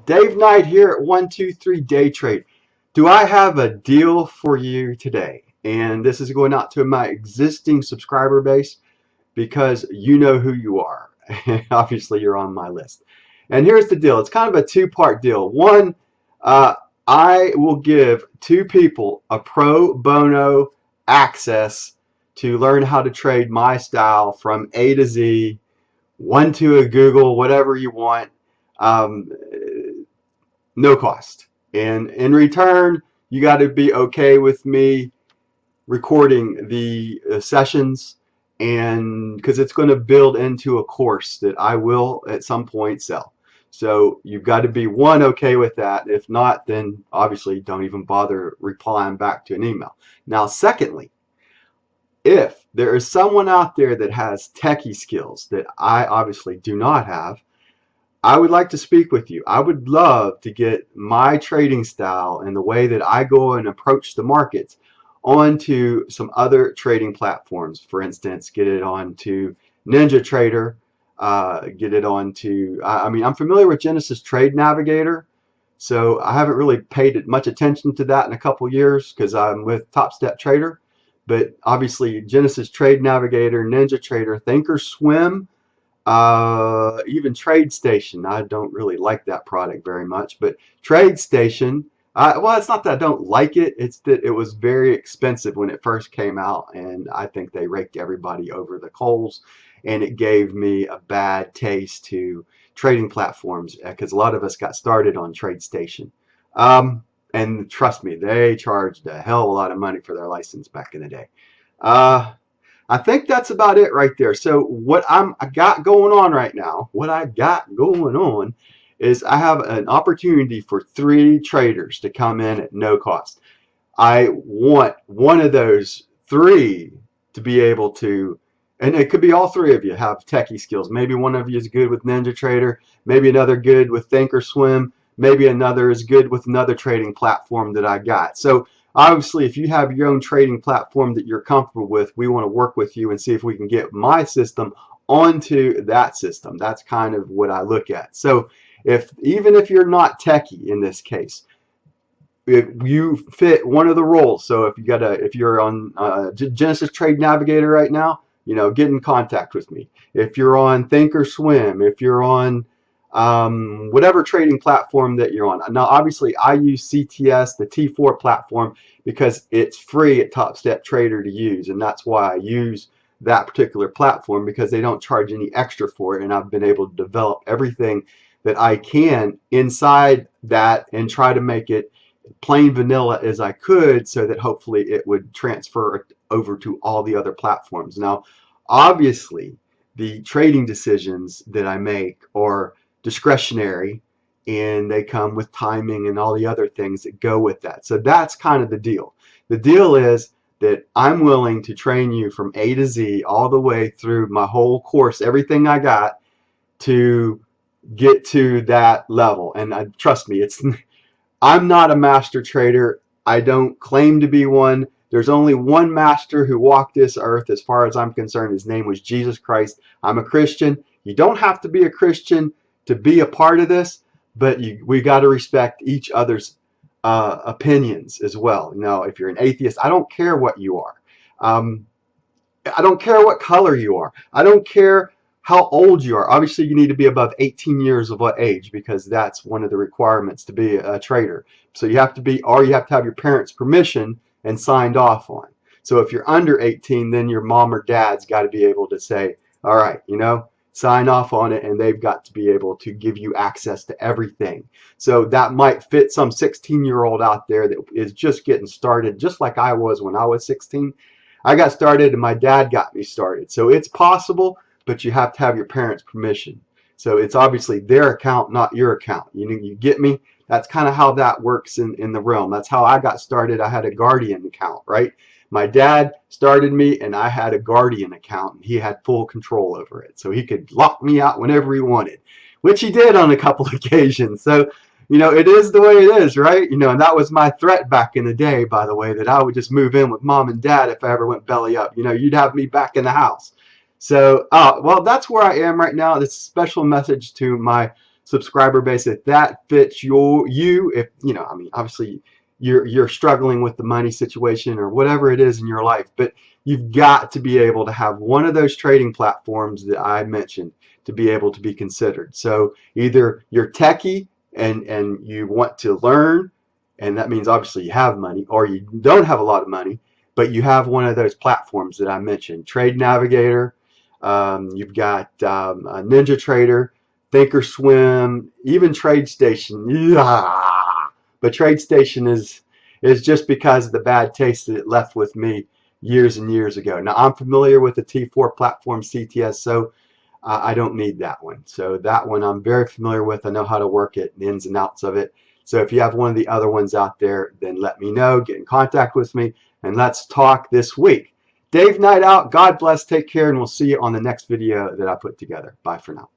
Dave Knight here at 123 Day Trade. Do I have a deal for you today? And this is going out to my existing subscriber base because you know who you are. Obviously, you're on my list. And here's the deal. It's kind of a two-part deal. One, I will give two people a pro bono access to learn how to trade my style from A to Z, one to a Google, whatever you want. Um, no cost. And in return, you got to be okay with me recording the sessions, and because it's going to build into a course that I will at some point sell. So you've got to be one, okay with that. If not, then obviously don't even bother replying back to an email. Now, secondly, if there is someone out there that has techie skills that I obviously do not have, I would like to speak with you. I would love to get my trading style and the way that I go and approach the markets onto some other trading platforms. For instance, get it onto NinjaTrader, get it onto, I mean, I'm familiar with Genesis Trade Navigator, so I haven't really paid much attention to that in a couple years because I'm with Top Step Trader. But obviously, Genesis Trade Navigator, NinjaTrader, Thinkorswim, even TradeStation. I don't really like that product very much, but TradeStation, well, it's not that I don't like it, it's that it was very expensive when it first came out, and I think they raked everybody over the coals, and it gave me a bad taste to trading platforms because a lot of us got started on TradeStation. And trust me, they charged a hell of a lot of money for their license back in the day. Uh, I think that's about it right there. So what I got going on right now, what I got going on is I have an opportunity for 3 traders to come in at no cost. I want one of those 3 to be able to, and it could be all 3 of you have techie skills. Maybe one of you is good with NinjaTrader, maybe another good with Thinkorswim, maybe another is good with another trading platform that I got. So obviously, if you have your own trading platform that you're comfortable with, we want to work with you and see if we can get my system onto that system. That's kind of what I look at. So even if you're not techie in this case, if you fit one of the roles, so if you're on Genesis Trade Navigator right now, get in contact with me. If you're on Thinkorswim, if you're on whatever trading platform that you're on. Now, obviously, I use CTS, the T4 platform, because it's free at Top Step Trader to use, and that's why I use that particular platform, because they don't charge any extra for it, and I've been able to develop everything that I can inside that and try to make it plain vanilla as I could so that hopefully it would transfer over to all the other platforms. Now, obviously, the trading decisions that I make are discretionary, and they come with timing and all the other things that go with that. So that's kind of the deal. The deal is that I'm willing to train you from A to Z all the way through my whole course, everything I got, to get to that level. And trust me, I'm not a master trader. I don't claim to be one. There's only one master who walked this earth as far as I'm concerned. His name was Jesus Christ. I'm a Christian. You don't have to be a Christian to be a part of this, but we got to respect each other's opinions as well. If you're an atheist, I don't care what you are. I don't care what color you are. I don't care how old you are. Obviously, you need to be above 18 years of age, because that's one of the requirements to be a trader. So you have to be, or you have to have your parents' permission and signed off on. So if you're under 18, then your mom or dad's got to be able to say, all right, sign off on it, and they've got to be able to give you access to everything. So that might fit some 16-year-old out there that is just getting started, just like I was when I was 16. I got started and my dad got me started. So it's possible, but you have to have your parents' permission. So it's obviously their account, not your account. You get me? That's kind of how that works in the realm. That's how I got started. I had a Guardian account, right? My dad started me, and I had a Guardian account, and he had full control over it. So he could lock me out whenever he wanted, which he did on a couple of occasions. So, it is the way it is, right? And that was my threat back in the day, by the way, that I would just move in with mom and dad if I ever went belly up. You'd have me back in the house. So, well, that's where I am right now. This special message to my subscriber base, if that fits you, if you know, I mean, obviously you're struggling with the money situation or whatever it is in your life, but you've got to be able to have one of those trading platforms that I mentioned to be able to be considered. So either you're techie and you want to learn, and that means obviously you have money, or you don't have a lot of money, but you have one of those platforms that I mentioned: Trade Navigator, you've got a Ninja Trader, Thinkorswim, even TradeStation. Yeah. But TradeStation is just because of the bad taste that it left with me years and years ago. Now I'm familiar with the T4 platform CTS, so I don't need that one. So that one I'm very familiar with. I know how to work it, the ins and outs of it. So if you have one of the other ones out there, then let me know. Get in contact with me, and let's talk this week. Dave Night out. God bless. Take care, and we'll see you on the next video that I put together. Bye for now.